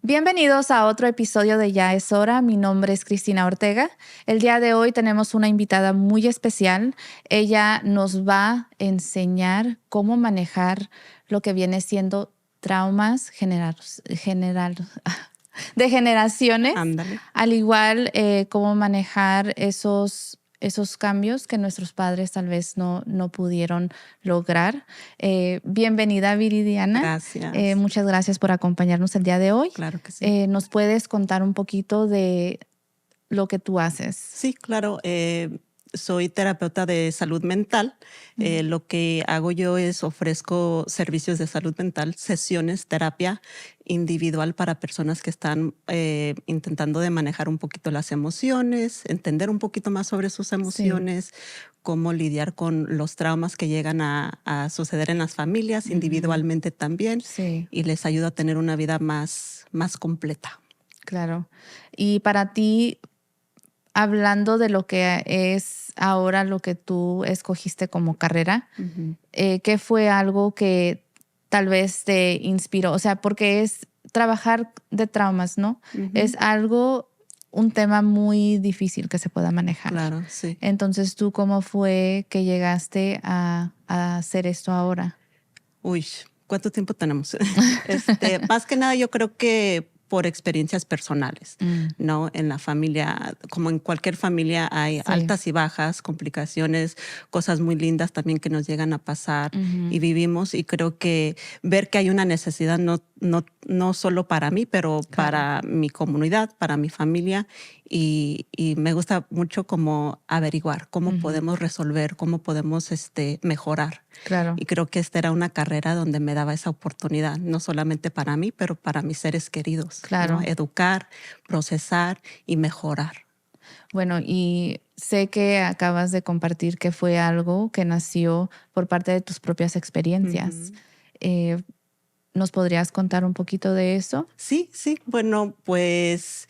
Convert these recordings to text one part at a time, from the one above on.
Bienvenidos a otro episodio de Ya es Hora. Mi nombre es Cristina Ortega. El día de hoy tenemos una invitada muy especial. Ella nos va a enseñar cómo manejar lo que viene siendo traumas de generaciones. Ándale. Al igual cómo manejar esos cambios que nuestros padres tal vez no pudieron lograr. Bienvenida, Viridiana. Gracias. Muchas gracias por acompañarnos el día de hoy. Claro que sí. ¿Nos puedes contar un poquito de lo que tú haces? Sí, claro. Soy terapeuta de salud mental. Lo que hago yo es ofrezco servicios de salud mental, sesiones, terapia individual para personas que están intentando de manejar un poquito las emociones, entender un poquito más sobre sus emociones, cómo lidiar con los traumas que llegan a suceder en las familias, individualmente también, y les ayuda a tener una vida más completa. Claro. Y para ti, hablando de lo que es ahora lo que tú escogiste como carrera, ¿qué fue algo que tal vez te inspiró? O sea, porque es trabajar de traumas, ¿no? Es un tema muy difícil que se pueda manejar. Claro, sí. Entonces, ¿tú cómo fue que llegaste a hacer esto ahora? Uy, ¿cuánto tiempo tenemos? Más que nada, yo creo que por experiencias personales, ¿no? En la familia, como en cualquier familia, hay altas y bajas, complicaciones, cosas muy lindas también que nos llegan a pasar y vivimos. Y creo que ver que hay una necesidad no solo para mí, pero para mi comunidad, para mi familia. Y me gusta mucho como averiguar cómo podemos resolver, cómo podemos mejorar. Claro. Y creo que esta era una carrera donde me daba esa oportunidad, no solamente para mí, pero para mis seres queridos. Claro. ¿No? Educar, procesar y mejorar. Bueno, y sé que acabas de compartir que fue algo que nació por parte de tus propias experiencias. ¿Nos podrías contar un poquito de eso? Sí. Bueno, pues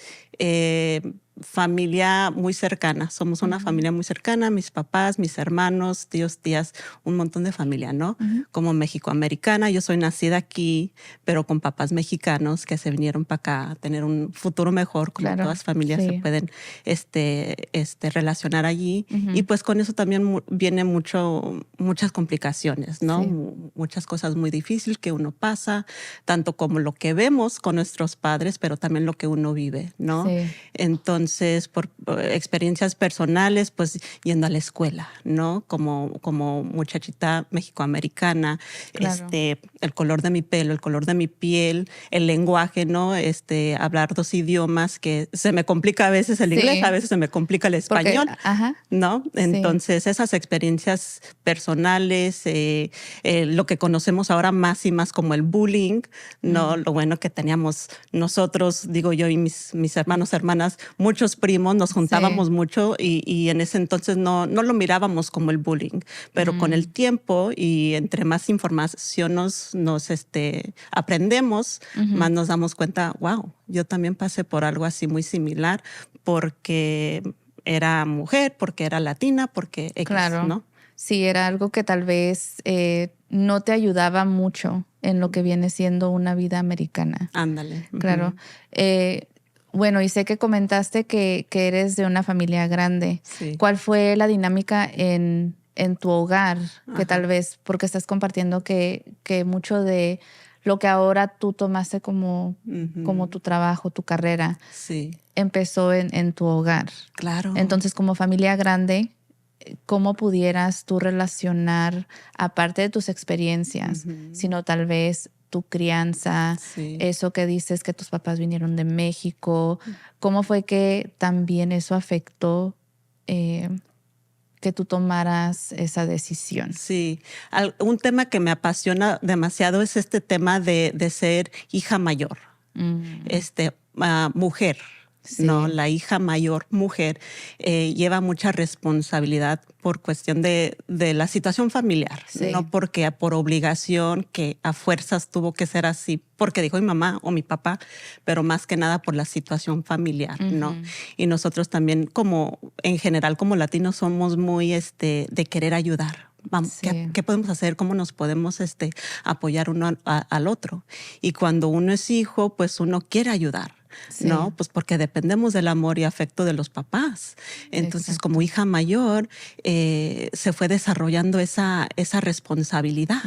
familia muy cercana. Somos una familia muy cercana. Mis papás, mis hermanos, tíos, tías, un montón de familia, ¿no? Como mexicoamericana. Yo soy nacida aquí, pero con papás mexicanos que se vinieron para acá a tener un futuro mejor, como todas familias se pueden relacionar allí. Y pues con eso también viene muchas complicaciones, ¿no? Muchas cosas muy difíciles que uno pasa, tanto como lo que vemos con nuestros padres, pero también lo que uno vive, ¿no? Entonces, por experiencias personales, pues yendo a la escuela, ¿no? Como muchachita mexicoamericana, el color de mi pelo, el color de mi piel, el lenguaje, ¿no? Hablar dos idiomas que se me complica a veces el inglés, a veces se me complica el español, ¿no? Entonces, esas experiencias personales, lo que conocemos ahora más y más como el bullying, ¿no? Lo bueno que teníamos nosotros, digo yo y mis hermanos, hermanas, muchos primos, nos juntábamos mucho y en ese entonces no lo mirábamos como el bullying, pero con el tiempo y entre más información nos aprendemos, más nos damos cuenta, wow, yo también pasé por algo así muy similar porque era mujer, porque era latina, porque X, ¿no? Sí, era algo que tal vez no te ayudaba mucho en lo que viene siendo una vida americana. Ándale. Claro. Bueno, y sé que comentaste que eres de una familia grande. Sí. ¿Cuál fue la dinámica en tu hogar? Que tal vez, porque estás compartiendo que mucho de lo que ahora tú tomaste como tu trabajo, tu carrera, empezó en tu hogar. Claro. Entonces, como familia grande, ¿cómo pudieras tú relacionar, aparte de tus experiencias, sino tal vez tu crianza, eso que dices que tus papás vinieron de México? ¿Cómo fue que también eso afectó que tú tomaras esa decisión? Sí, un tema que me apasiona demasiado es este tema de ser hija mayor, mujer. No, la hija mayor, mujer, lleva mucha responsabilidad por cuestión de la situación familiar, no porque por obligación, que a fuerzas tuvo que ser así, porque dijo mi mamá o mi papá, pero más que nada por la situación familiar, ¿no? Y nosotros también, como en general, como latinos, somos muy de querer ayudar, Vamos, ¿qué podemos hacer? ¿Cómo nos podemos apoyar uno al otro? Y cuando uno es hijo, pues uno quiere ayudar. Sí. ¿No? Pues porque dependemos del amor y afecto de los papás. Entonces, Exacto. como hija mayor, se fue desarrollando esa responsabilidad,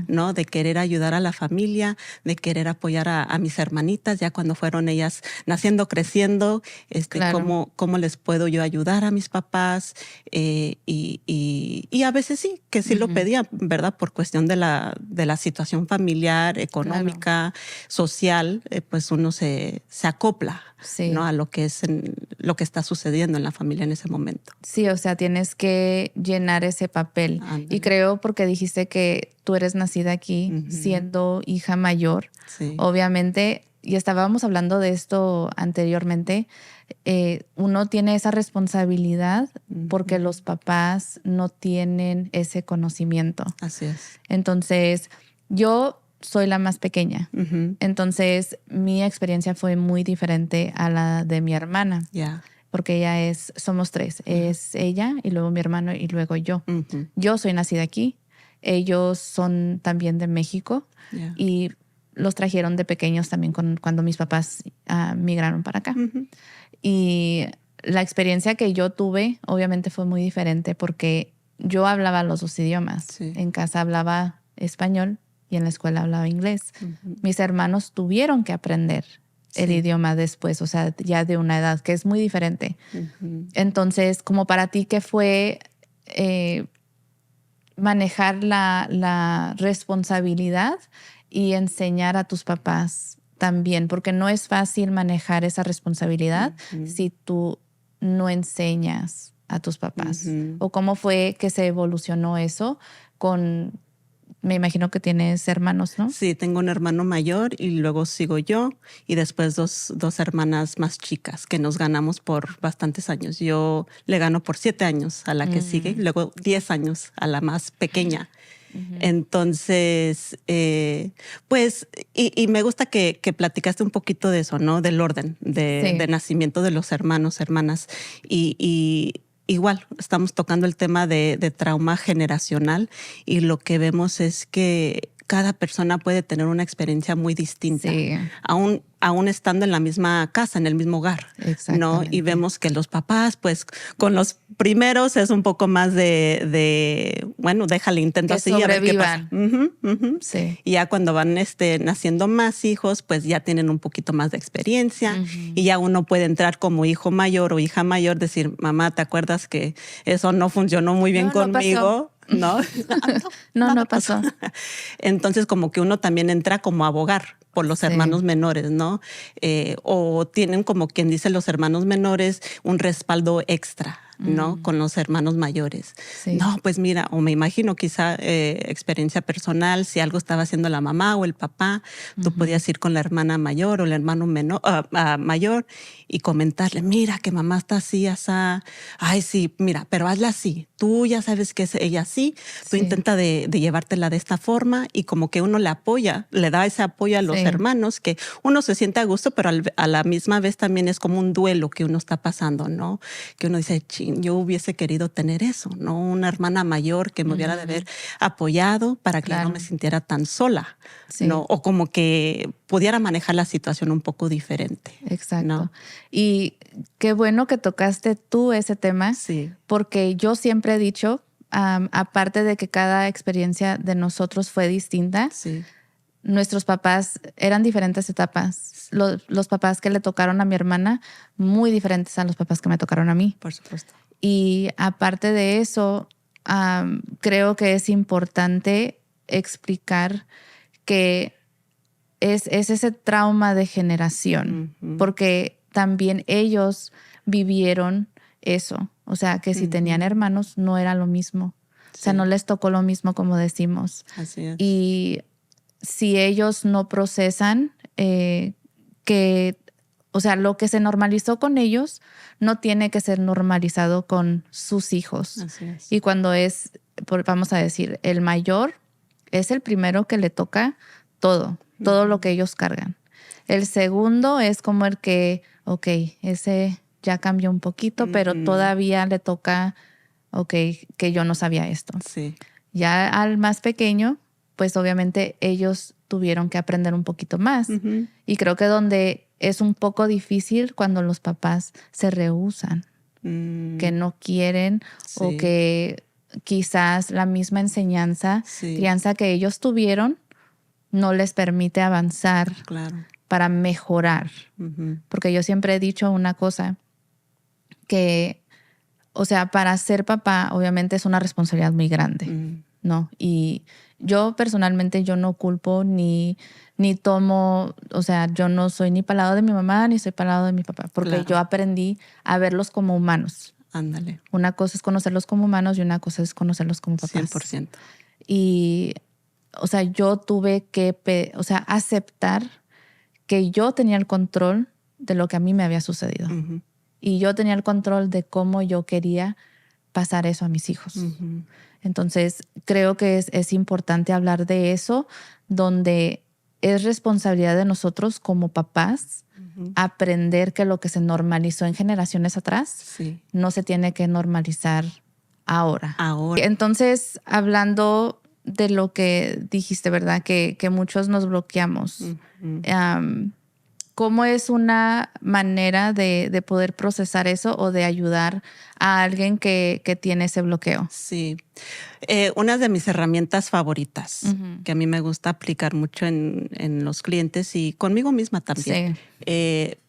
¿no? De querer ayudar a la familia, de querer apoyar a mis hermanitas, ya cuando fueron ellas naciendo, creciendo, Claro. cómo les puedo yo ayudar a mis papás. Y a veces sí, que sí lo pedía, ¿verdad? Por cuestión de la situación familiar, económica, social, pues uno se acopla, sí, ¿no? A lo que es lo que está sucediendo en la familia en ese momento. Sí, o sea, tienes que llenar ese papel. Ándale. Y creo porque dijiste que tú eres nacida aquí siendo hija mayor, sí. Obviamente, y estábamos hablando de esto anteriormente, uno tiene esa responsabilidad porque los papás no tienen ese conocimiento. Así es. Entonces, yo soy la más pequeña. Entonces, mi experiencia fue muy diferente a la de mi hermana. Yeah. Porque somos tres. Es ella y luego mi hermano y luego yo. Yo soy nacida aquí. Ellos son también de México y los trajeron de pequeños también cuando mis papás migraron para acá. Y la experiencia que yo tuve obviamente fue muy diferente porque yo hablaba los dos idiomas. Sí. En casa hablaba español y en la escuela hablaba inglés. Mis hermanos tuvieron que aprender el idioma después, o sea, ya de una edad que es muy diferente. Entonces, como para ti, ¿qué fue manejar la responsabilidad y enseñar a tus papás también? Porque no es fácil manejar esa responsabilidad si tú no enseñas a tus papás. ¿O cómo fue que se evolucionó eso con... Me imagino que tienes hermanos, ¿no? Sí, tengo un hermano mayor y luego sigo yo y después dos hermanas más chicas que nos ganamos por bastantes años. Yo le gano por 7 años a la que sigue y luego 10 años a la más pequeña. Entonces, pues, y me gusta que platicaste un poquito de eso, ¿no? Del orden de nacimiento de los hermanos, hermanas y igual, estamos tocando el tema de trauma generacional y lo que vemos es que cada persona puede tener una experiencia muy distinta, aún estando en la misma casa, en el mismo hogar, ¿no? Y vemos que los papás, pues, con los primeros es un poco más bueno, déjale, intento que así a ver qué pasa. Sí. Y ya cuando van naciendo más hijos, pues ya tienen un poquito más de experiencia y ya uno puede entrar como hijo mayor o hija mayor, decir, mamá, ¿te acuerdas que eso no funcionó muy bien conmigo? No, no pasó. Entonces, como que uno también entra como a abogar por los hermanos menores, ¿no? O tienen, como quien dice, los hermanos menores un respaldo extra, ¿no? Con los hermanos mayores. No, pues mira, o me imagino quizá experiencia personal, si algo estaba haciendo la mamá o el papá, tú podías ir con la hermana mayor o el hermano mayor y comentarle, mira, que mamá está así, asá. Ay, sí, mira, pero hazla así. Tú ya sabes que es ella así. Tú intenta de llevártela de esta forma y como que uno le apoya, le da ese apoyo a los hermanos, que uno se siente a gusto, pero a la misma vez también es como un duelo que uno está pasando, ¿no? Que uno dice, yo hubiese querido tener eso, ¿no? Una hermana mayor que me hubiera de haber apoyado para que yo no me sintiera tan sola, ¿no? O como que pudiera manejar la situación un poco diferente. Exacto. ¿No? Y qué bueno que tocaste tú ese tema, porque yo siempre he dicho, aparte de que cada experiencia de nosotros fue distinta, nuestros papás eran diferentes etapas. Los papás que le tocaron a mi hermana, muy diferentes a los papás que me tocaron a mí. Por supuesto. Y aparte de eso, creo que es importante explicar que es ese trauma de generación, porque también ellos vivieron eso. O sea, que si tenían hermanos no era lo mismo. O sea, no les tocó lo mismo, como decimos. Así es. Y si ellos no procesan o sea, lo que se normalizó con ellos no tiene que ser normalizado con sus hijos. Así es. Y cuando vamos a decir, el mayor es el primero que le toca todo lo que ellos cargan. El segundo es como el que, ese ya cambió un poquito, pero todavía le toca, que yo no sabía esto. Sí. Ya al más pequeño, pues obviamente ellos tuvieron que aprender un poquito más. Y creo que donde es un poco difícil cuando los papás se rehúsan, que no quieren o que quizás la misma enseñanza, crianza que ellos tuvieron no les permite avanzar para mejorar. Porque yo siempre he dicho una cosa, que, o sea, para ser papá obviamente es una responsabilidad muy grande, ¿no? Y yo personalmente yo no culpo ni tomo, o sea, yo no soy ni para el lado de mi mamá ni soy para el lado de mi papá, porque yo aprendí a verlos como humanos. Ándale. Una cosa es conocerlos como humanos y una cosa es conocerlos como papás. 100%. Y, o sea, yo tuve que, aceptar que yo tenía el control de lo que a mí me había sucedido. Y yo tenía el control de cómo yo quería pasar eso a mis hijos. Entonces, creo que es importante hablar de eso, donde es responsabilidad de nosotros como papás aprender que lo que se normalizó en generaciones atrás no se tiene que normalizar ahora. Entonces, hablando de lo que dijiste, ¿verdad? Que muchos nos bloqueamos. ¿Cómo es una manera de poder procesar eso o de ayudar a alguien que tiene ese bloqueo? Sí. Una de mis herramientas favoritas que a mí me gusta aplicar mucho en los clientes y conmigo misma también.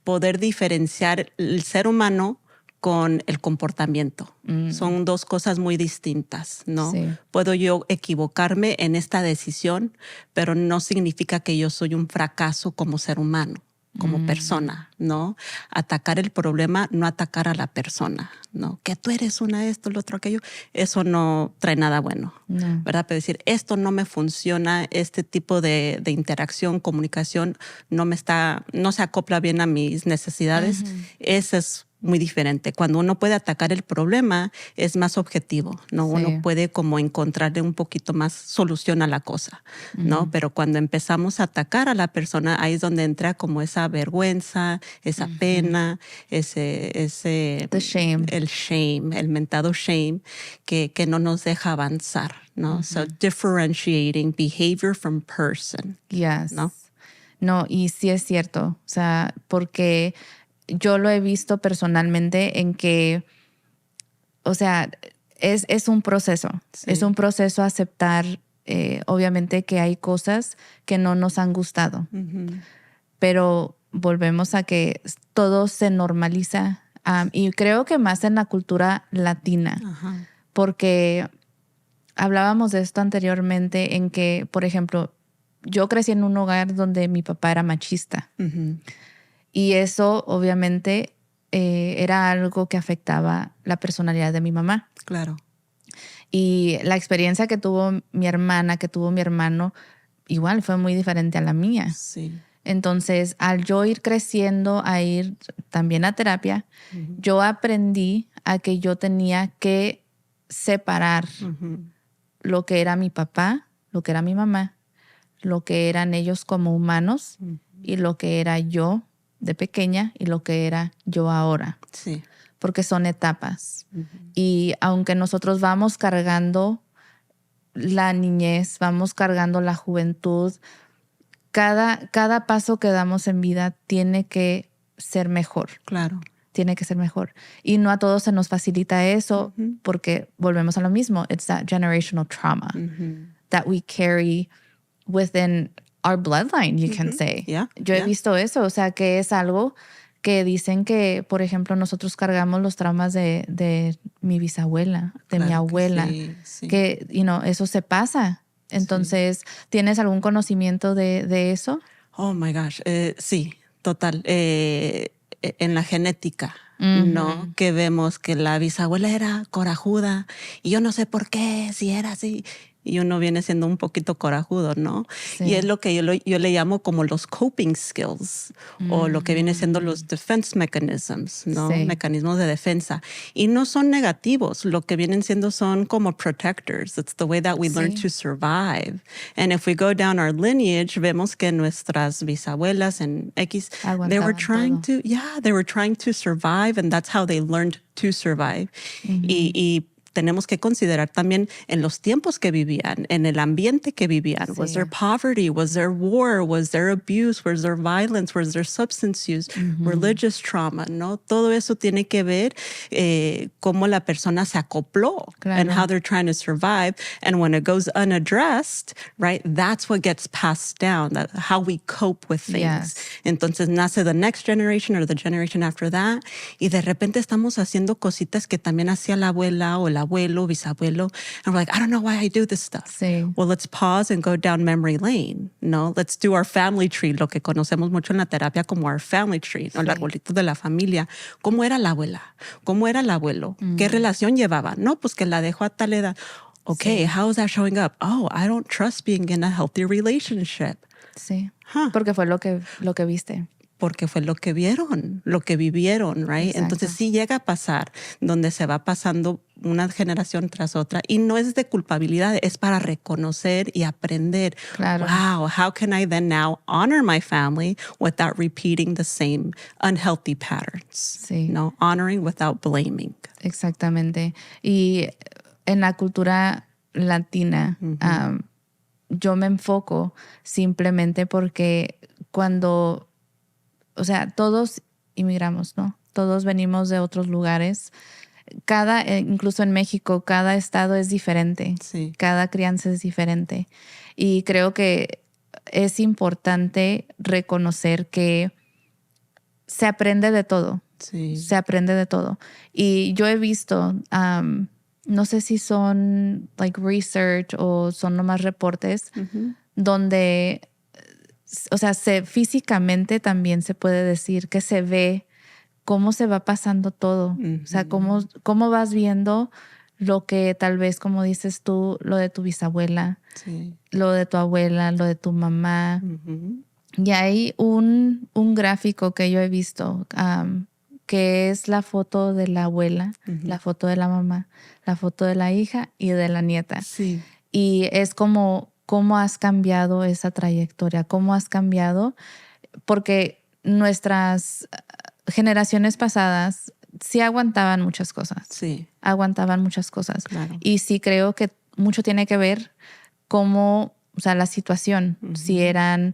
Poder diferenciar el ser humano con el comportamiento. Son dos cosas muy distintas, ¿no? Puedo yo equivocarme en esta decisión, pero no significa que yo soy un fracaso como ser humano, como persona, ¿no? Atacar el problema, no atacar a la persona, ¿no? Que tú eres esto, lo otro, aquello. Eso no trae nada bueno, ¿verdad? Pero decir, esto no me funciona, este tipo de interacción, comunicación, no se acopla bien a mis necesidades. Ese es muy diferente. Cuando uno puede atacar el problema, es más objetivo, ¿no? Uno puede como encontrarle un poquito más solución a la cosa, ¿no? Pero cuando empezamos a atacar a la persona, ahí es donde entra como esa vergüenza, esa pena, The shame. el shame, el mentado shame, que no nos deja avanzar, ¿no? So differentiating behavior from person. Yes. ¿No? No, y sí es cierto. O sea, porque yo lo he visto personalmente en que, o sea, es un proceso. Es un proceso aceptar, obviamente, que hay cosas que no nos han gustado. Pero volvemos a que todo se normaliza. Y creo que más en la cultura latina. Porque hablábamos de esto anteriormente en que, por ejemplo, yo crecí en un hogar donde mi papá era machista. Y eso, obviamente, era algo que afectaba la personalidad de mi mamá. Claro. Y la experiencia que tuvo mi hermana, que tuvo mi hermano, igual fue muy diferente a la mía. Sí. Entonces, al yo ir creciendo, a ir también a terapia, yo aprendí a que yo tenía que separar lo que era mi papá, lo que era mi mamá, lo que eran ellos como humanos y lo que era yo de pequeña y lo que era yo ahora. Sí. Porque son etapas. Y aunque nosotros vamos cargando la niñez, vamos cargando la juventud, cada paso que damos en vida tiene que ser mejor. Claro. Tiene que ser mejor. Y no a todos se nos facilita eso porque volvemos a lo mismo. It's that generational trauma that we carry within our bloodline, you can say. Yo he visto eso, o sea, que es algo que dicen que, por ejemplo, nosotros cargamos los traumas de mi bisabuela, de mi abuela, que eso se pasa. Entonces, ¿tienes algún conocimiento de eso? Oh, my gosh. Sí, total. En la genética, ¿no? Que vemos que la bisabuela era corajuda y yo no sé por qué, si era así. Y uno viene siendo un poquito corajudo, ¿no? Y es lo que yo le llamo como los coping skills o lo que viene siendo los defense mechanisms, ¿no? Mecanismos de defensa. Y no son negativos, lo que vienen siendo son como protectors. It's the way that we learn to survive. And if we go down our lineage, vemos que nuestras bisabuelas en X, they were trying to survive and that's how they learned to survive. Y tenemos que considerar también en los tiempos que vivían, en el ambiente que vivían. Sí. Was there poverty? Was there war? Was there abuse? Was there violence? Was there substance use? Religious trauma, ¿no? Todo eso tiene que ver cómo la persona se acopló and how they're trying to survive. And when it goes unaddressed, right, that's what gets passed down, how we cope with things. Yes. Entonces nace the next generation or the generation after that, y de repente estamos haciendo cositas que también hacía la abuela o el abuelo, bisabuelo, and we're like, I don't know why I do this stuff. Sí. Well, let's pause and go down memory lane, ¿no? Let's do our family tree, lo que conocemos mucho en la terapia como our family tree, ¿no? El arbolito de la familia. ¿Cómo era la abuela? ¿Cómo era el abuelo? ¿Qué relación llevaba? No, pues que la dejó a tal edad. Okay, how is that showing up? Oh, I don't trust being in a healthy relationship. Sí, porque fue lo que viste. Porque fue lo que vieron, lo que vivieron, right? Exacto. Entonces sí llega a pasar, donde se va pasando una generación tras otra, y no es de culpabilidad, es para reconocer y aprender. Claro. Wow, how can I then now honor my family without repeating the same unhealthy patterns? Sí. No, honoring without blaming. Exactamente. Y en la cultura latina, yo me enfoco simplemente porque cuando, o sea, todos inmigramos, ¿no? Todos venimos de otros lugares. Incluso en México, cada estado es diferente. Sí. Cada crianza es diferente. Y creo que es importante reconocer que se aprende de todo. Sí. Se aprende de todo. Y yo he visto, no sé si son like research o son nomás reportes, donde, o sea, físicamente también se puede decir que se ve cómo se va pasando todo. O sea, cómo vas viendo lo que tal vez, como dices tú, lo de tu bisabuela, lo de tu abuela, lo de tu mamá. Y hay un gráfico que yo he visto que es la foto de la abuela, la foto de la mamá, la foto de la hija y de la nieta. Sí. Y es como cómo has cambiado esa trayectoria, cómo has cambiado, porque nuestras generaciones pasadas sí aguantaban muchas cosas. Sí. Aguantaban muchas cosas. Claro. Y sí creo que mucho tiene que ver cómo, o sea, la situación, si eran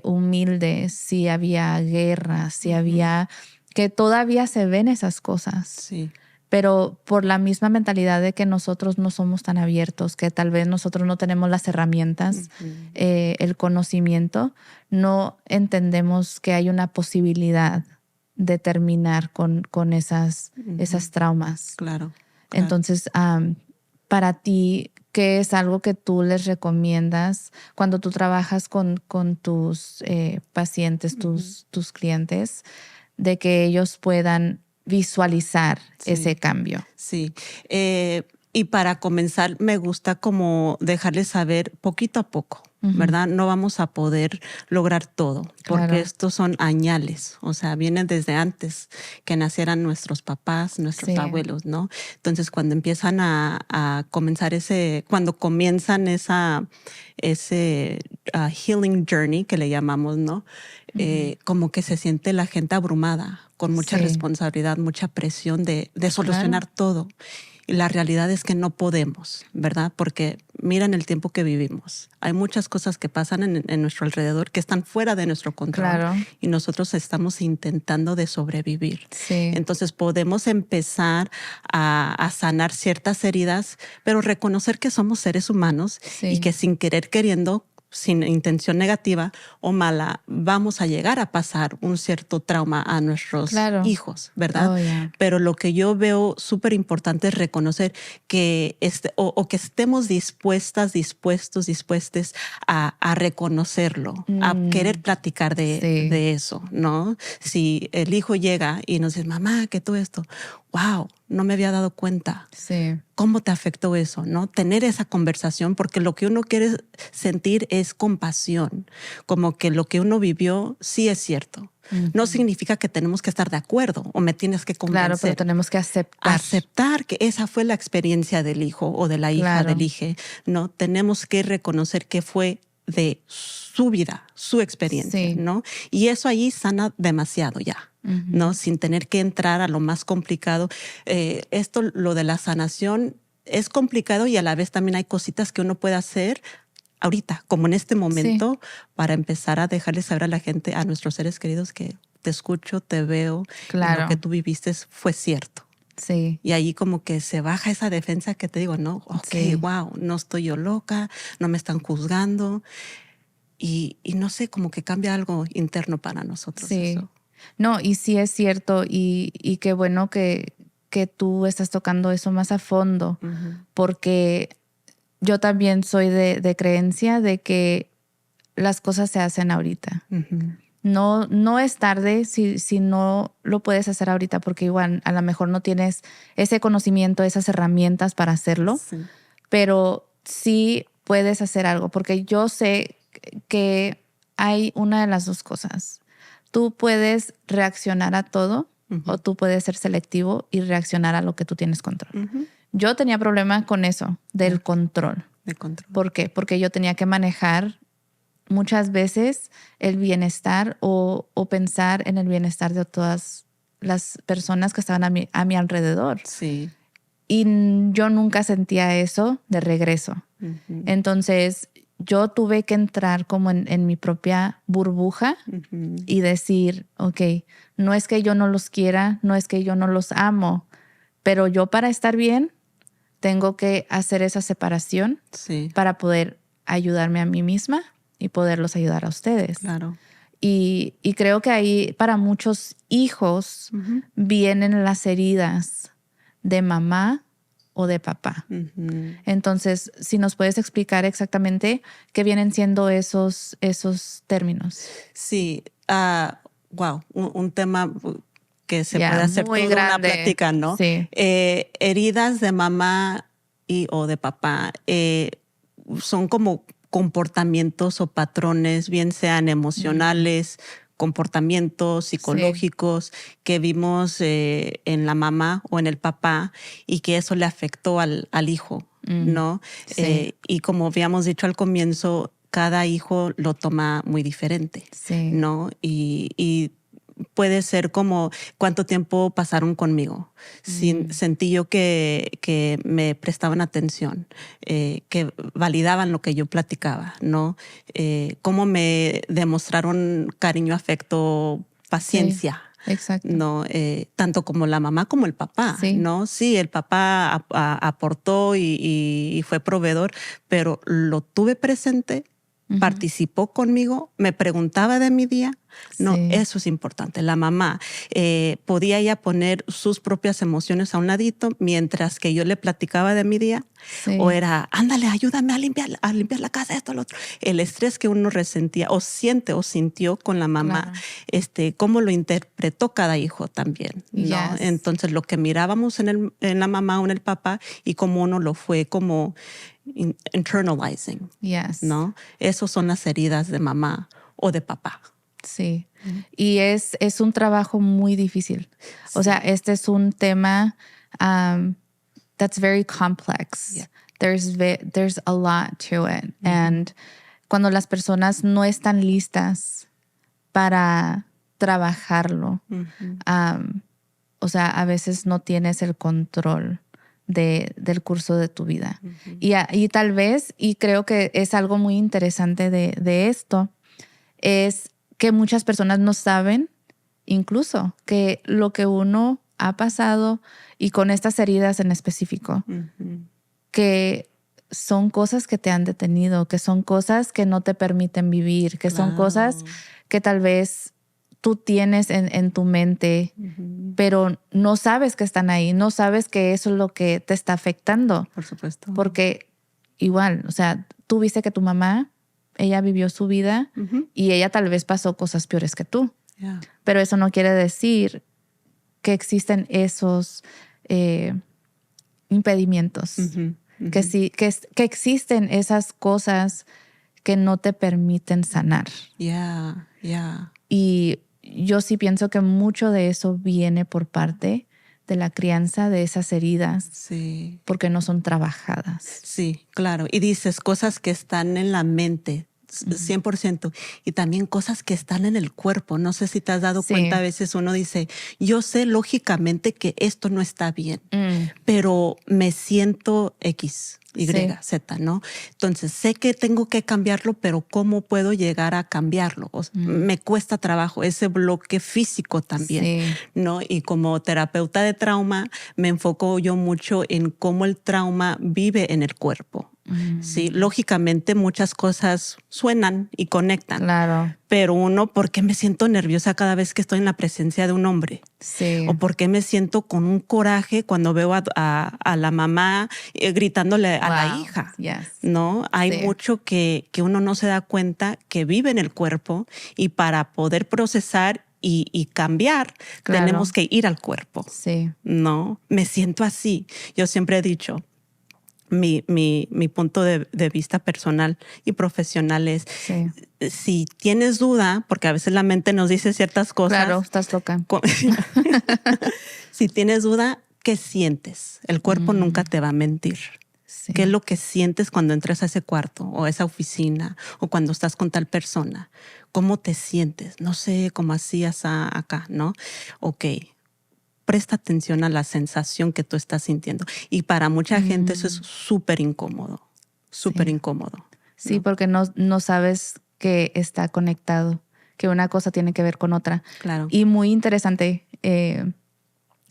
humildes, si había guerra, si había, que todavía se ven esas cosas. Sí. Pero por la misma mentalidad de que nosotros no somos tan abiertos, que tal vez nosotros no tenemos las herramientas, el conocimiento, no entendemos que hay una posibilidad de terminar con esas traumas. Claro. Entonces, para ti, ¿qué es algo que tú les recomiendas cuando tú trabajas con tus pacientes, tus clientes, de que ellos puedan visualizar ese cambio? Sí. Y para comenzar, me gusta como dejarles saber poquito a poco, ¿verdad? No vamos a poder lograr todo, porque estos son añales, o sea, vienen desde antes que nacieran nuestros papás, nuestros abuelos, ¿no? Entonces, cuando empiezan a comenzar cuando comienzan ese healing journey que le llamamos, ¿no? Como que se siente la gente abrumada, con mucha responsabilidad, mucha presión de solucionar todo. Y la realidad es que no podemos, ¿verdad? Porque miren el tiempo que vivimos. Hay muchas cosas que pasan en nuestro alrededor que están fuera de nuestro control. Claro. Y nosotros estamos intentando de sobrevivir. Sí. Entonces podemos empezar a sanar ciertas heridas, pero reconocer que somos seres humanos y que sin querer queriendo, sin intención negativa o mala, vamos a llegar a pasar un cierto trauma a nuestros hijos, ¿verdad? Oh, yeah. Pero lo que yo veo súper importante es reconocer que o que estemos dispuestos a reconocerlo, a querer platicar de eso, ¿no? Si el hijo llega y nos dice, mamá, ¿qué tú esto? Wow, no me había dado cuenta. Sí. ¿Cómo te afectó eso? ¿No? Tener esa conversación, porque lo que uno quiere sentir es compasión, como que lo que uno vivió sí es cierto. No significa que tenemos que estar de acuerdo o me tienes que convencer. Claro, pero tenemos que aceptar. Aceptar que esa fue la experiencia del hijo o de la hija del hijo. No, tenemos que reconocer que fue de su vida, su experiencia, Sí. ¿no? Y eso ahí sana demasiado ya, ¿no? Sin tener que entrar a lo más complicado. Lo de la sanación es complicado y a la vez también hay cositas que uno puede hacer ahorita, como en este momento, para empezar a dejarles saber a la gente, a nuestros seres queridos, que te escucho, te veo, y lo que tú viviste fue cierto. Sí. Y ahí como que se baja esa defensa que te digo, no, ok, wow, no estoy yo loca, no me están juzgando. Y no sé, como que cambia algo interno para nosotros. Sí. Eso. No, y sí es cierto, y qué bueno que tú estás tocando eso más a fondo, porque yo también soy de creencia de que las cosas se hacen ahorita. No es tarde si no lo puedes hacer ahorita, porque igual a lo mejor no tienes ese conocimiento, esas herramientas para hacerlo, pero sí puedes hacer algo, porque yo sé que hay una de las dos cosas. Tú puedes reaccionar a todo o tú puedes ser selectivo y reaccionar a lo que tú tienes control. Yo tenía problema con eso, del control. De control. ¿Por qué? Porque yo tenía que manejar muchas veces el bienestar o pensar en el bienestar de todas las personas que estaban a mi alrededor. Sí. Y yo nunca sentía eso de regreso. Entonces yo tuve que entrar como en mi propia burbuja y decir, ok, no es que yo no los quiera, no es que yo no los amo, pero yo para estar bien tengo que hacer esa separación para poder ayudarme a mí misma y poderlos ayudar a ustedes. Claro. Y creo que ahí para muchos hijos vienen las heridas de mamá o de papá. Entonces, si nos puedes explicar exactamente qué vienen siendo esos términos. Sí, wow, un tema que se puede hacer muy toda grande. una plática, ¿no? Sí. Heridas de mamá o de papá son como comportamientos o patrones, bien sean emocionales, comportamientos psicológicos que vimos en la mamá o en el papá y que eso le afectó al hijo, ¿no? Sí. Y como habíamos dicho al comienzo, cada hijo lo toma muy diferente, ¿no? Y puede ser como cuánto tiempo pasaron conmigo. Sentí yo que me prestaban atención, que validaban lo que yo platicaba, ¿no? Cómo me demostraron cariño, afecto, paciencia. Exacto. ¿No? Tanto como la mamá como el papá, ¿no? Sí, el papá aportó y fue proveedor, pero lo tuve presente, participó conmigo, me preguntaba de mi día. No, eso es importante. La mamá podía ya poner sus propias emociones a un ladito mientras que yo le platicaba de mi día. O era, ándale, ayúdame a limpiar la casa, esto, lo otro. El estrés que uno resentía o siente o sintió con la mamá, cómo lo interpretó cada hijo también, ¿no? Entonces, lo que mirábamos en la mamá o en el papá y cómo uno lo fue como internalizing, ¿no? Esas son las heridas de mamá o de papá. Sí. Y es un trabajo muy difícil. O sea, este es un tema that's very complex. There's a lot to it. And cuando las personas no están listas para trabajarlo, o sea, a veces no tienes el control del curso de tu vida. Y tal vez, y creo que es algo muy interesante de esto, es que muchas personas no saben incluso que lo que uno ha pasado y con estas heridas en específico, que son cosas que te han detenido, que son cosas que no te permiten vivir, que son cosas que tal vez tú tienes en tu mente, pero no sabes que están ahí, no sabes que eso es lo que te está afectando. Por supuesto. Porque igual, o sea, tú viste que tu mamá, ella vivió su vida y ella tal vez pasó cosas peores que tú. Pero eso no quiere decir que existen esos impedimentos. Que existen esas cosas que no te permiten sanar. Y yo sí pienso que mucho de eso viene por parte de la crianza, de esas heridas, porque no son trabajadas. Sí, claro. Y dices cosas que están en la mente, 100%. Y también cosas que están en el cuerpo. No sé si te has dado cuenta, a veces uno dice, yo sé lógicamente que esto no está bien, pero me siento X, Y, Z, ¿no? Entonces sé que tengo que cambiarlo, pero ¿cómo puedo llegar a cambiarlo? Me cuesta trabajo, ese bloque físico también, ¿no? Y como terapeuta de trauma, me enfoco yo mucho en cómo el trauma vive en el cuerpo. Sí, lógicamente muchas cosas suenan y conectan. Claro. Pero uno, ¿por qué me siento nerviosa cada vez que estoy en la presencia de un hombre? Sí. O ¿por qué me siento con un coraje cuando veo a la mamá gritándole a la hija? ¿No? Hay mucho que uno no se da cuenta que vive en el cuerpo, y para poder procesar y cambiar, tenemos que ir al cuerpo. ¿No? Me siento así. Yo siempre he dicho, mi punto de vista personal y profesional es, si tienes duda, porque a veces la mente nos dice ciertas cosas. Claro, estás loca. Si tienes duda, ¿qué sientes? El cuerpo nunca te va a mentir. ¿Qué es lo que sientes cuando entras a ese cuarto o a esa oficina o cuando estás con tal persona? ¿Cómo te sientes? No sé, cómo hacías acá, ¿no? Ok. Presta atención a la sensación que tú estás sintiendo. Y para mucha gente eso es súper incómodo, súper incómodo. Sí, porque no sabes que está conectado, que una cosa tiene que ver con otra. Claro. Y muy interesante.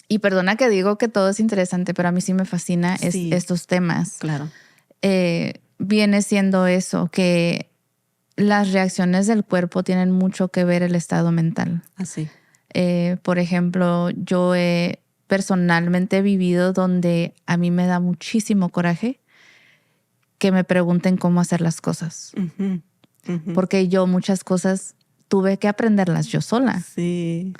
Y perdona que digo que todo es interesante, pero a mí sí me fascina estos temas. Claro. Viene siendo eso, que las reacciones del cuerpo tienen mucho que ver el estado mental. Así. Por ejemplo, yo he personalmente vivido donde a mí me da muchísimo coraje que me pregunten cómo hacer las cosas. Porque yo muchas cosas tuve que aprenderlas yo sola. Sí.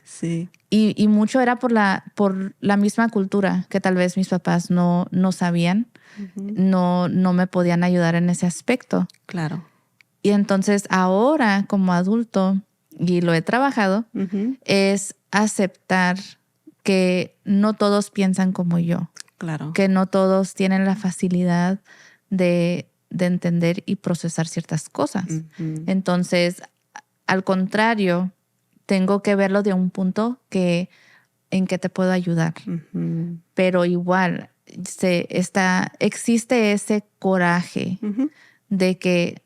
Y mucho era por la misma cultura, que tal vez mis papás no sabían, no me podían ayudar en ese aspecto. Claro. Y entonces ahora, como adulto, y lo he trabajado, es aceptar que no todos piensan como yo. Claro. Que no todos tienen la facilidad de entender y procesar ciertas cosas. Entonces, al contrario, tengo que verlo de un punto en que te puedo ayudar. Pero igual, existe ese coraje de que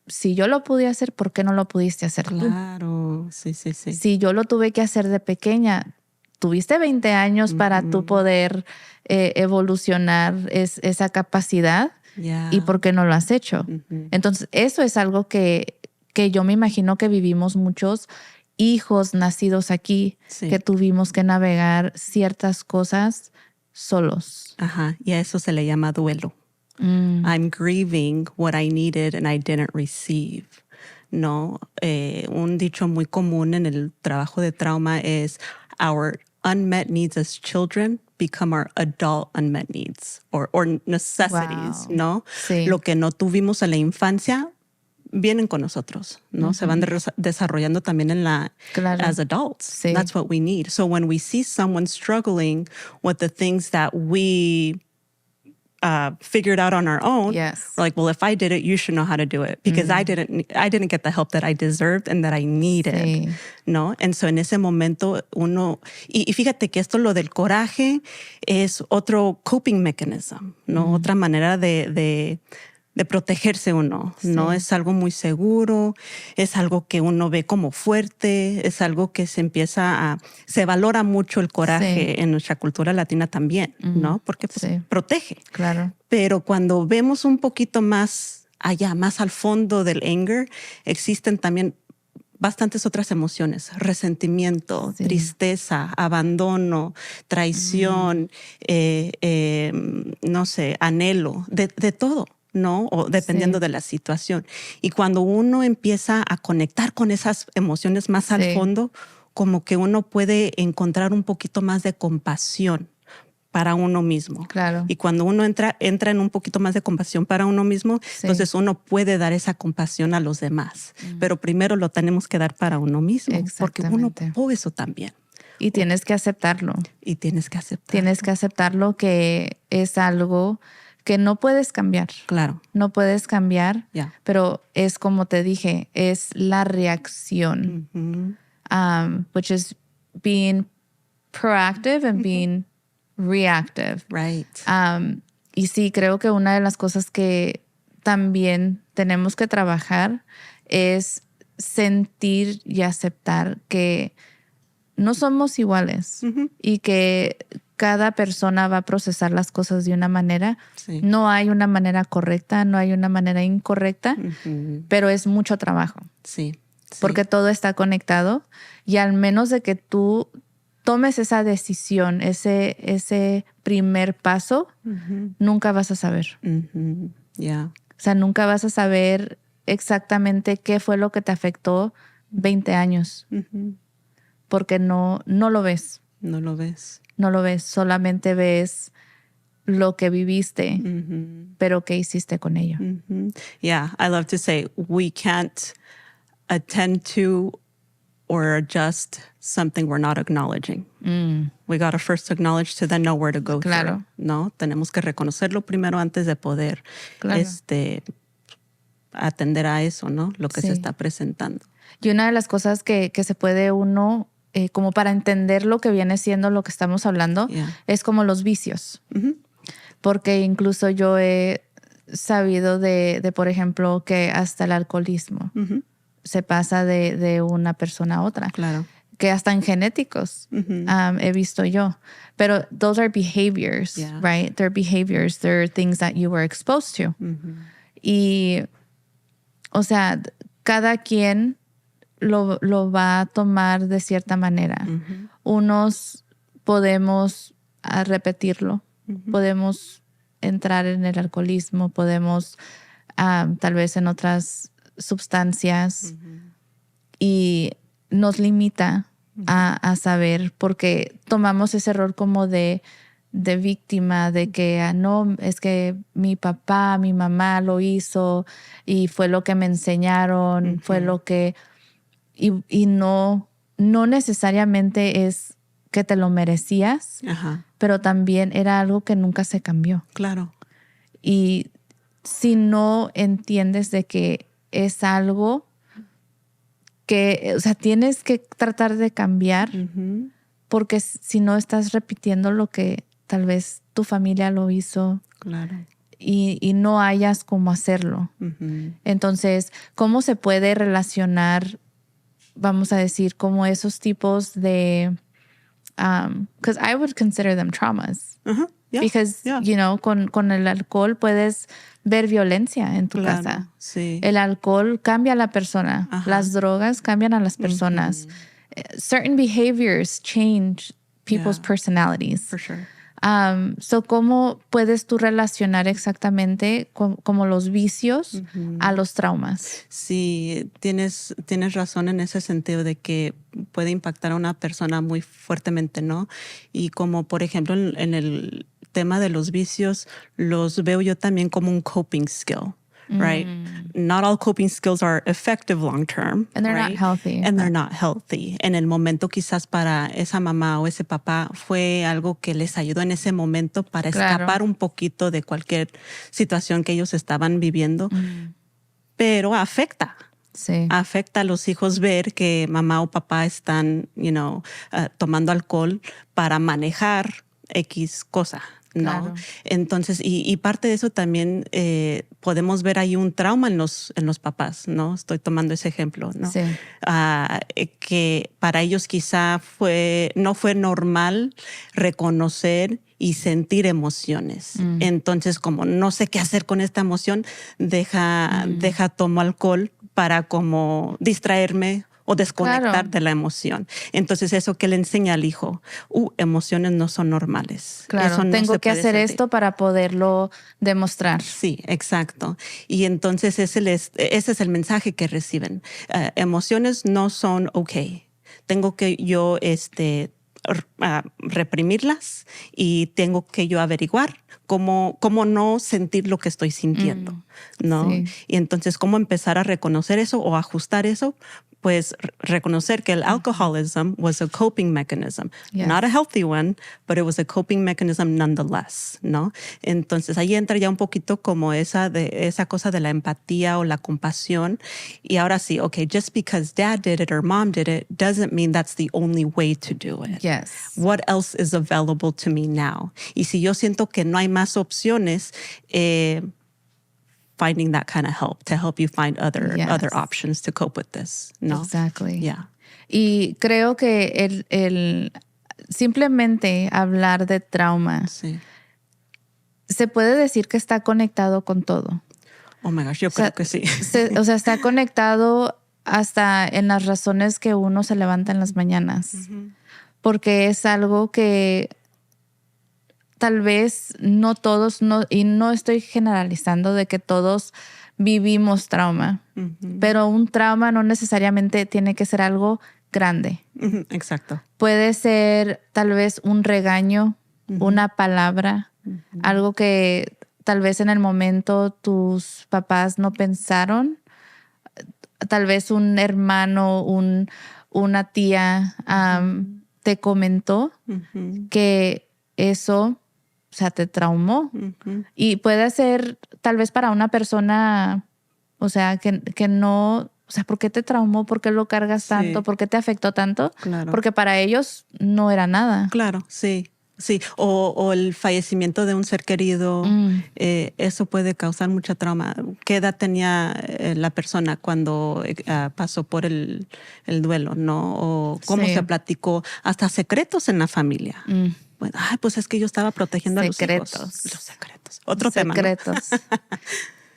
si yo lo pude hacer, ¿por qué no lo pudiste hacer tú? Claro, sí. Si yo lo tuve que hacer de pequeña, tuviste 20 años para tú poder evolucionar esa capacidad. ¿Y por qué no lo has hecho? Entonces, eso es algo que yo me imagino que vivimos muchos hijos nacidos aquí, que tuvimos que navegar ciertas cosas solos. Ajá, y a eso se le llama duelo. I'm grieving what I needed and I didn't receive. No, un dicho muy común en el trabajo de trauma es our unmet needs as children become our adult unmet needs or necessities, ¿no? Sí. Lo que no tuvimos en la infancia vienen con nosotros, ¿no? Se van desarrollando también as adults. Sí. That's what we need. So when we see someone struggling with the things that we figured out on our own, we're like, well, if I did it, you should know how to do it because I didn't get the help that I deserved and that I needed, ¿no? And so en ese momento uno, y fíjate que esto, lo del coraje, es otro coping mechanism, ¿no? Otra manera de protegerse uno, ¿no? Es algo muy seguro, es algo que uno ve como fuerte, es algo que se valora mucho el coraje en nuestra cultura latina también, ¿no? Porque pues, protege. Claro. Pero cuando vemos un poquito más allá, más al fondo del anger, existen también bastantes otras emociones: resentimiento, tristeza, abandono, traición, no sé, anhelo, de todo, ¿no? O dependiendo de la situación. Y cuando uno empieza a conectar con esas emociones más al fondo, como que uno puede encontrar un poquito más de compasión para uno mismo. Claro. Y cuando uno entra en un poquito más de compasión para uno mismo, entonces uno puede dar esa compasión a los demás. Pero primero lo tenemos que dar para uno mismo, porque uno ocupó eso también. Y tienes que aceptarlo. Y tienes que aceptarlo. Tienes que aceptarlo, que es algo que no puedes cambiar. Claro. No puedes cambiar, Yeah. pero es como te dije, es la reacción, which is being proactive and being reactive. Right. Y sí, creo que una de las cosas que también tenemos que trabajar es sentir y aceptar que no somos iguales y que cada persona va a procesar las cosas de una manera. Sí. No hay una manera correcta, no hay una manera incorrecta, pero es mucho trabajo. Sí. Porque todo está conectado y al menos de que tú tomes esa decisión, ese primer paso, nunca vas a saber. Yeah. O sea, nunca vas a saber exactamente qué fue lo que te afectó 20 años. Porque no lo ves. No lo ves. No lo ves, solamente ves lo que viviste, pero qué hiciste con ello. Yeah, I love to say we can't attend to or adjust something we're not acknowledging. We got to first acknowledge to then know where to go Claro. through. ¿No? Tenemos que reconocerlo primero antes de poder Claro. atender a eso, ¿no? Lo que Sí. se está presentando. Y una de las cosas que se puede uno, como para entender lo que viene siendo lo que estamos hablando, Yeah. es como los vicios. Porque incluso yo he sabido de, por ejemplo, que hasta el alcoholismo se pasa de una persona a otra. Claro. Que hasta en genéticos he visto yo. Pero those are behaviors, Yeah. right? They're behaviors. They're things that you were exposed to. Y, o sea, cada quien lo va a tomar de cierta manera. Unos podemos repetirlo. Podemos entrar en el alcoholismo. Podemos tal vez en otras sustancias. Y nos limita a saber, porque tomamos ese rol como de víctima, de que no, es que mi papá, mi mamá lo hizo y fue lo que me enseñaron, fue lo que... Y no necesariamente es que te lo merecías, pero también era algo que nunca se cambió. Claro. Y si no entiendes de que es algo que, o sea, tienes que tratar de cambiar, porque si no estás repitiendo lo que tal vez tu familia lo hizo. Claro. Y no hayas cómo hacerlo. Entonces, ¿cómo se puede relacionar, vamos a decir, como esos tipos de... Because I would consider them traumas. Yeah. Because, Yeah. you know, con el alcohol puedes ver violencia en tu Claro, casa. sí. El alcohol cambia a la persona. Las drogas cambian a las personas. Certain behaviors change people's Yeah. personalities. For sure. So, ¿cómo puedes tú relacionar exactamente como los vicios a los traumas? Sí, tienes razón en ese sentido de que puede impactar a una persona muy fuertemente, ¿no? Y como, por ejemplo, en el tema de los vicios, los veo yo también como un coping skill, right? Not all coping skills are effective long term. And they're right? not healthy. And they're not healthy. En el momento quizás para esa mamá o ese papá fue algo que les ayudó en ese momento para escapar un poquito de cualquier situación que ellos estaban viviendo, pero afecta. Sí. Afecta a los hijos ver que mamá o papá están, tomando alcohol para manejar X cosa, ¿no? Claro. Entonces, y parte de eso también podemos ver ahí un trauma en los papás, ¿no? Estoy tomando ese ejemplo, ¿no? Sí. Que para ellos quizá no fue normal reconocer y sentir emociones. Entonces, como no sé qué hacer con esta emoción, tomo alcohol para como distraerme o desconectar de la emoción. Entonces, eso que le enseña al hijo, emociones no son normales. Claro, Eso no tengo se que puede hacer sentir. esto para poderlo demostrar. Sí, exacto. Y entonces ese es el mensaje que reciben. Emociones no son okay. Tengo que yo reprimirlas y tengo que yo averiguar cómo no sentir lo que estoy sintiendo, ¿no? Sí. Y entonces cómo empezar a reconocer eso o ajustar eso pues reconocer que el alcoholism was a coping mechanism. Yes. Not a healthy one, but it was a coping mechanism nonetheless, ¿no? Entonces ahí entra ya un poquito como esa cosa de la empatía o la compasión. Y ahora sí, okay, just because dad did it or mom did it doesn't mean that's the only way to do it. Yes. What else is available to me now? Y si yo siento que no hay más opciones, finding that kind of help to help you find other options to cope with this. No? Exactly. Yeah. Y creo que el simplemente hablar de trauma Sí. se puede decir que está conectado con todo. Oh my gosh, yo creo que sí. O sea, está conectado hasta en las razones que uno se levanta en las mañanas. Uh-huh. Porque es algo que tal vez no todos, y no estoy generalizando de que todos vivimos trauma, pero un trauma no necesariamente tiene que ser algo grande. Exacto. Puede ser tal vez un regaño, una palabra, algo que tal vez en el momento tus papás no pensaron, tal vez un hermano, una tía te comentó que eso, o sea, te traumó. Y puede ser tal vez para una persona, o sea, que no, o sea, ¿por qué te traumó? ¿Por qué lo cargas tanto? ¿Por qué te afectó tanto? Claro. Porque para ellos no era nada. Claro, sí. Sí, o el fallecimiento de un ser querido, eso puede causar mucha trauma. ¿Qué edad tenía la persona cuando pasó por el duelo, no? O cómo se platicó, hasta secretos en la familia. Bueno, pues es que yo estaba protegiendo a los hijos. Los secretos. Otro tema, ¿no?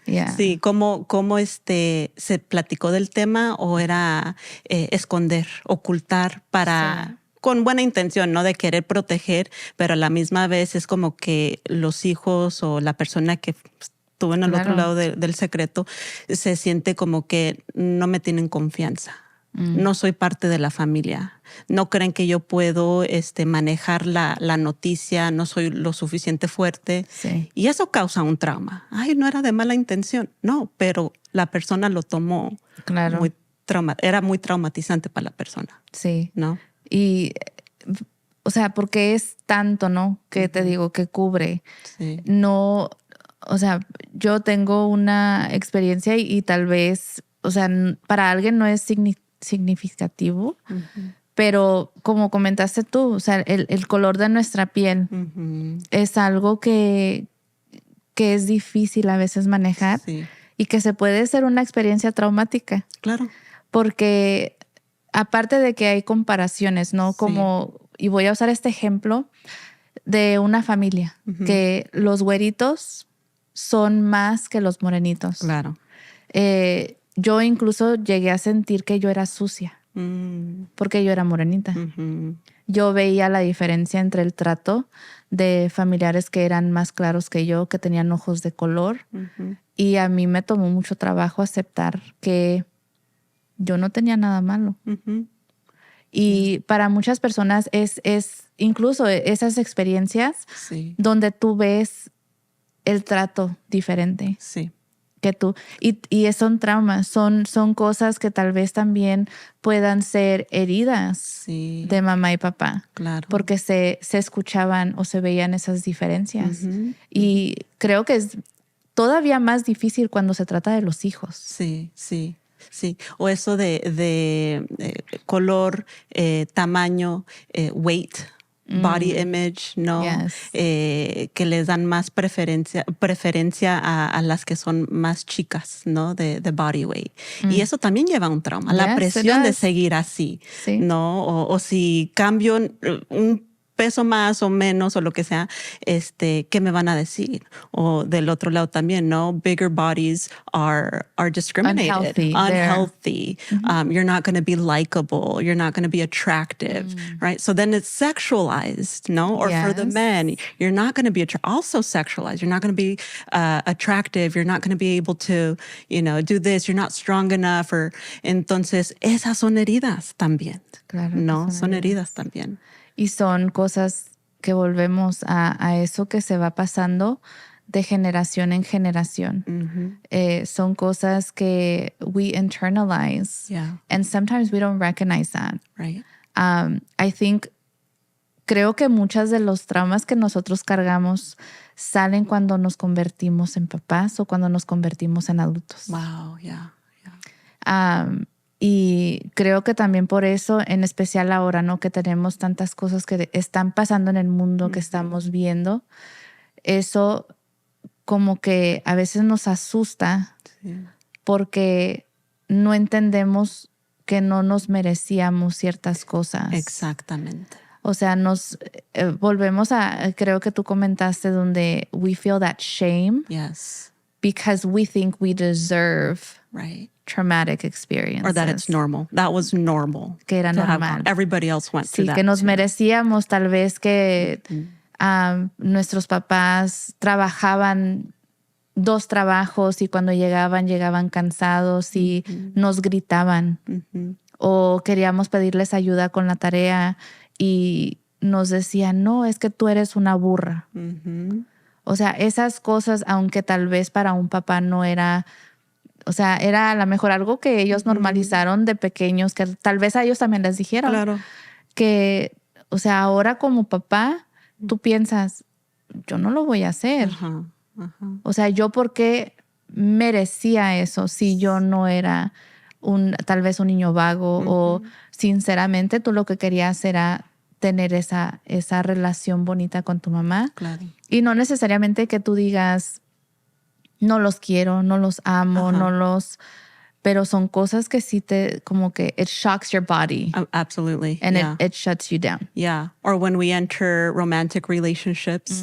Yeah. Sí, ¿cómo se platicó del tema o era esconder, ocultar para... Sí. Con buena intención, ¿no? De querer proteger, pero a la misma vez es como que los hijos o la persona que estuvo en el otro lado del secreto se siente como que no me tienen confianza. No soy parte de la familia. No creen que yo puedo manejar la noticia, no soy lo suficiente fuerte. Sí. Y eso causa un trauma. Ay, no era de mala intención. No, pero la persona lo tomó muy era muy traumatizante para la persona. Sí. ¿No? Y, o sea, porque es tanto, ¿no? Que te digo, que cubre. Sí. No, o sea, yo tengo una experiencia y tal vez, o sea, para alguien no es significativo, pero como comentaste tú, o sea, el color de nuestra piel es algo que es difícil a veces manejar y que se puede ser una experiencia traumática. Claro. Porque aparte de que hay comparaciones, ¿no? Como, y voy a usar este ejemplo de una familia, que los güeritos son más que los morenitos. Claro. Yo incluso llegué a sentir que yo era sucia, porque yo era morenita. Yo veía la diferencia entre el trato de familiares que eran más claros que yo, que tenían ojos de color, y a mí me tomó mucho trabajo aceptar que yo no tenía nada malo. Y para muchas personas es incluso esas experiencias donde tú ves el trato diferente. Sí. Que tú. Y son traumas, son cosas que tal vez también puedan ser heridas de mamá y papá. Claro. Porque se escuchaban o se veían esas diferencias. Y creo que es todavía más difícil cuando se trata de los hijos. Sí, sí. Sí, o eso de color, tamaño, weight, body image, ¿no? Yes. Que les dan más preferencia a las que son más chicas, ¿no? De body weight. Y eso también lleva un trauma, la presión de seguir así, ¿no? O si cambio un peso más o menos o lo que sea, ¿qué me van a decir? O del otro lado también, ¿no? Bigger bodies are discriminated, unhealthy. You're not going to be likable. You're not going to be attractive, right? So then it's sexualized, no? Or for the men, you're not going to be also sexualized. You're not going to be attractive. You're not going to be able to, do this. You're not strong enough. Entonces, esas son heridas también, claro, ¿no? Son heridas también. Y son cosas que volvemos a eso que se va pasando de generación en generación. Son cosas que we internalize. Yeah. And sometimes we don't recognize that. Right. Creo que muchas de los traumas que nosotros cargamos salen cuando nos convertimos en papás o cuando nos convertimos en adultos. Wow, yeah. Y creo que también por eso, en especial ahora, ¿no? Que tenemos tantas cosas que están pasando en el mundo, que estamos viendo, eso como que a veces nos asusta porque no entendemos que no nos merecíamos ciertas cosas. Exactamente. O sea, nos volvemos a, creo que tú comentaste, donde we feel that shame. Yes. Because we think we deserve traumatic experiences. Or that it's normal. That was normal. Que era normal. Everybody else went through that. Sí, que nos merecíamos tal vez que nuestros papás trabajaban 2 trabajos y cuando llegaban cansados y nos gritaban. O queríamos pedirles ayuda con la tarea y nos decían, no, es que tú eres una burra. O sea, esas cosas, aunque tal vez para un papá no era, o sea, era a lo mejor algo que ellos normalizaron de pequeños, que tal vez a ellos también les dijeron. Claro. Que, o sea, ahora como papá, tú piensas, yo no lo voy a hacer. O sea, ¿yo por qué merecía eso si yo no era tal vez un niño vago o sinceramente tú lo que querías era tener esa relación bonita con tu mamá? Claro. Y no necesariamente que tú digas, no los quiero, no los amo, pero son cosas que sí como que it shocks your body. Absolutely. And it shuts you down. Yeah. Or when we enter romantic relationships,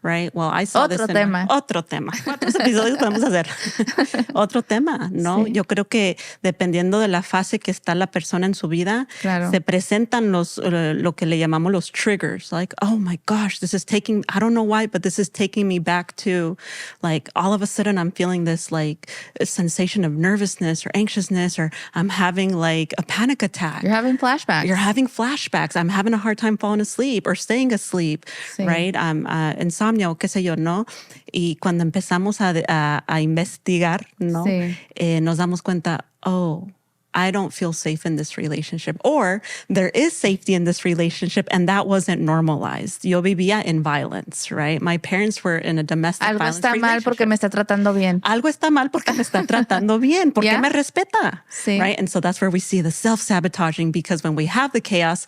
right? Well, I saw Otro tema. Otro tema. ¿Cuántos episodios podemos hacer? Otro tema, ¿no? Sí. Yo creo que dependiendo de la fase que está la persona en su vida, se presentan lo que le llamamos los triggers. Like, oh my gosh, I don't know why, but this is taking me back to, like, all of a sudden I'm feeling this, like, a sensation of nervousness or anxiousness, or I'm having, like, a panic attack. You're having flashbacks. I'm having a hard time falling asleep or staying asleep, right? Insomnia o qué sé yo, ¿no? Y cuando empezamos a investigar, ¿no? Nos damos cuenta, I don't feel safe in this relationship. Or there is safety in this relationship and that wasn't normalized. Yo vivía in violence, right? My parents were in a domestic violence relationship. Algo está mal porque me está tratando bien. Algo está mal porque me está tratando bien. Porque me respeta, sí. Right? And so that's where we see the self-sabotaging, because when we have the chaos,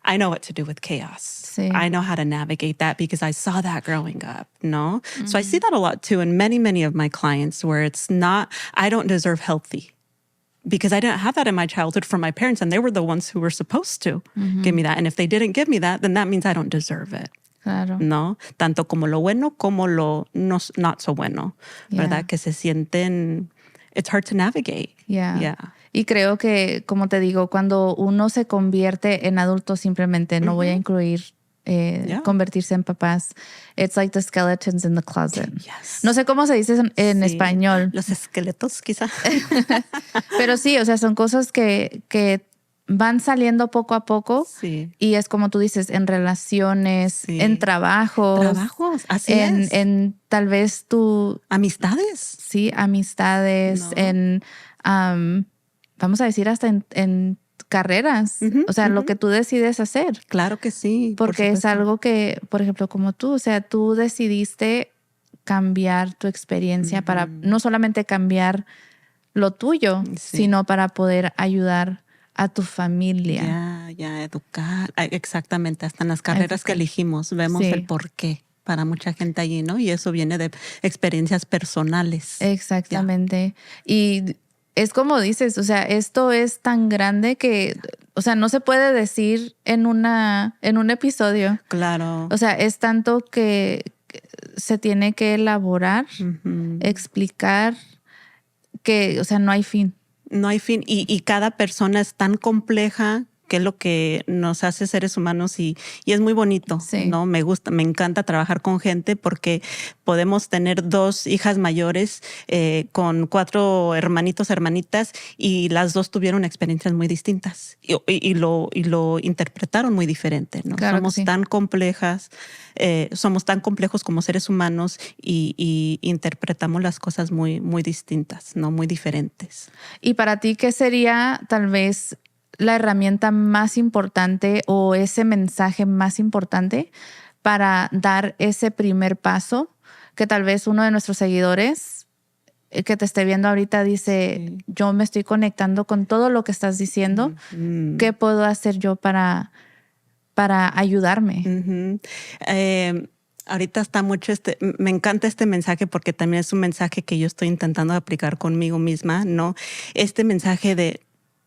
I know what to do with chaos. Sí. I know how to navigate that because I saw that growing up, no? So I see that a lot too in many, many of my clients where it's not, I don't deserve healthy. Because I didn't have that in my childhood from my parents, and they were the ones who were supposed to give me that. And if they didn't give me that, then that means I don't deserve it. Claro. ¿No? Tanto como lo bueno como lo not so bueno. ¿Verdad? Que se sienten, it's hard to navigate. Yeah. Y creo que, como te digo, cuando uno se convierte en adulto, simplemente no voy a incluir convertirse en papás. It's like the skeletons in the closet. Yes. No sé cómo se dice en español. Los esqueletos, quizá. Pero sí, o sea, son cosas que van saliendo poco a poco. Sí. Y es como tú dices, en relaciones, en trabajos. Así es. En tal vez amistades. Sí, amistades. No. En, vamos a decir, hasta en carreras, o sea, lo que tú decides hacer. Claro que sí. Porque es algo que, por ejemplo, como tú, o sea, tú decidiste cambiar tu experiencia para no solamente cambiar lo tuyo, sino para poder ayudar a tu familia. Educar. Exactamente, hasta en las carreras que elegimos vemos el porqué para mucha gente allí, ¿no? Y eso viene de experiencias personales. Exactamente. Y es como dices, o sea, esto es tan grande que, o sea, no se puede decir en un episodio. Claro. O sea, es tanto que se tiene que elaborar, explicar, que, o sea, no hay fin. No hay fin. Y cada persona es tan compleja qué es lo que nos hace seres humanos y es muy bonito, Sí. ¿no? Me gusta, me encanta trabajar con gente porque podemos tener 2 hijas mayores con 4 hermanitos, hermanitas, y las 2 tuvieron experiencias muy distintas y lo interpretaron muy diferente, ¿no? Claro que Somos sí. tan complejas, somos tan complejos como seres humanos y interpretamos las cosas muy, muy distintas, ¿no? Muy diferentes. Y para ti, ¿qué sería tal vez la herramienta más importante o ese mensaje más importante para dar ese primer paso? Que tal vez uno de nuestros seguidores que te esté viendo ahorita dice, Sí. yo me estoy conectando con todo lo que estás diciendo. ¿Qué puedo hacer yo para ayudarme? Ujú. Ahorita está mucho me encanta este mensaje porque también es un mensaje que yo estoy intentando aplicar conmigo misma, ¿no? Este mensaje de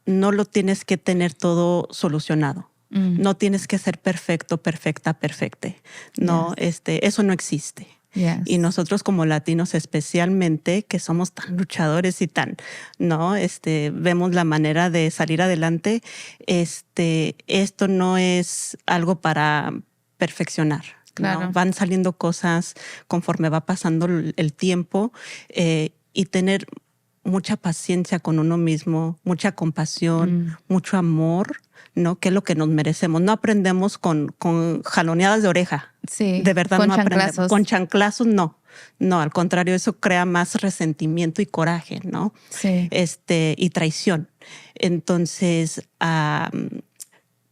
no lo tienes que tener todo solucionado. No tienes que ser perfecto, perfecta, perfecte. No, eso no existe. Yes. Y nosotros como latinos especialmente, que somos tan luchadores y tan, ¿no? Vemos la manera de salir adelante. Esto no es algo para perfeccionar. Claro. ¿No? Van saliendo cosas conforme va pasando el tiempo y tener mucha paciencia con uno mismo, mucha compasión, mucho amor, ¿no? Que es lo que nos merecemos. No aprendemos con jaloneadas de oreja. Sí, De verdad con no aprendemos. chanclazos. Con chanclazos no. No, al contrario, eso crea más resentimiento y coraje, ¿no? Sí. Y traición. Entonces,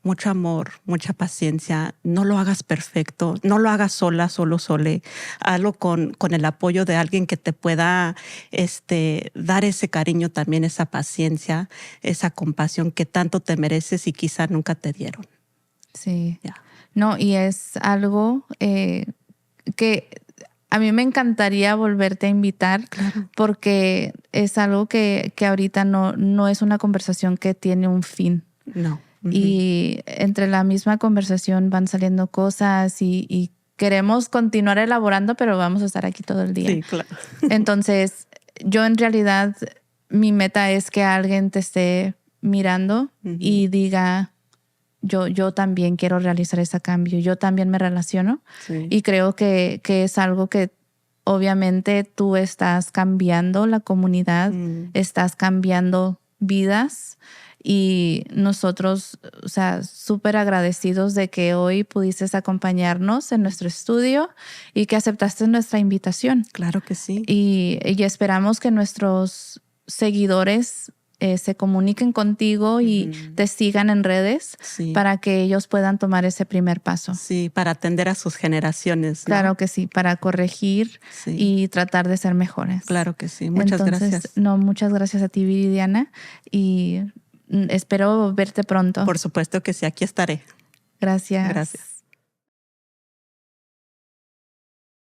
mucho amor, mucha paciencia. No lo hagas perfecto, no lo hagas sola, sole. Hazlo con el apoyo de alguien que te pueda dar ese cariño también, esa paciencia, esa compasión que tanto te mereces y quizá nunca te dieron. Sí. Yeah. No, y es algo que a mí me encantaría volverte a invitar. Claro. Porque es algo que ahorita no es una conversación que tiene un fin. No. Y entre la misma conversación van saliendo cosas y queremos continuar elaborando, pero vamos a estar aquí todo el día. Sí, claro. Entonces, yo en realidad, mi meta es que alguien te esté mirando y diga, yo también quiero realizar ese cambio, yo también me relaciono. Sí. Y creo que es algo que obviamente tú estás cambiando la comunidad, estás cambiando vidas. Y nosotros, o sea, súper agradecidos de que hoy pudiste acompañarnos en nuestro estudio y que aceptaste nuestra invitación. Claro que sí. Y esperamos que nuestros seguidores se comuniquen contigo y te sigan en redes para que ellos puedan tomar ese primer paso. Sí, para atender a sus generaciones, ¿no? Claro que sí, para corregir y tratar de ser mejores. Claro que sí. Muchas gracias. No, muchas gracias a ti, Viridiana, y espero verte pronto. Por supuesto que sí, aquí estaré. Gracias. Gracias.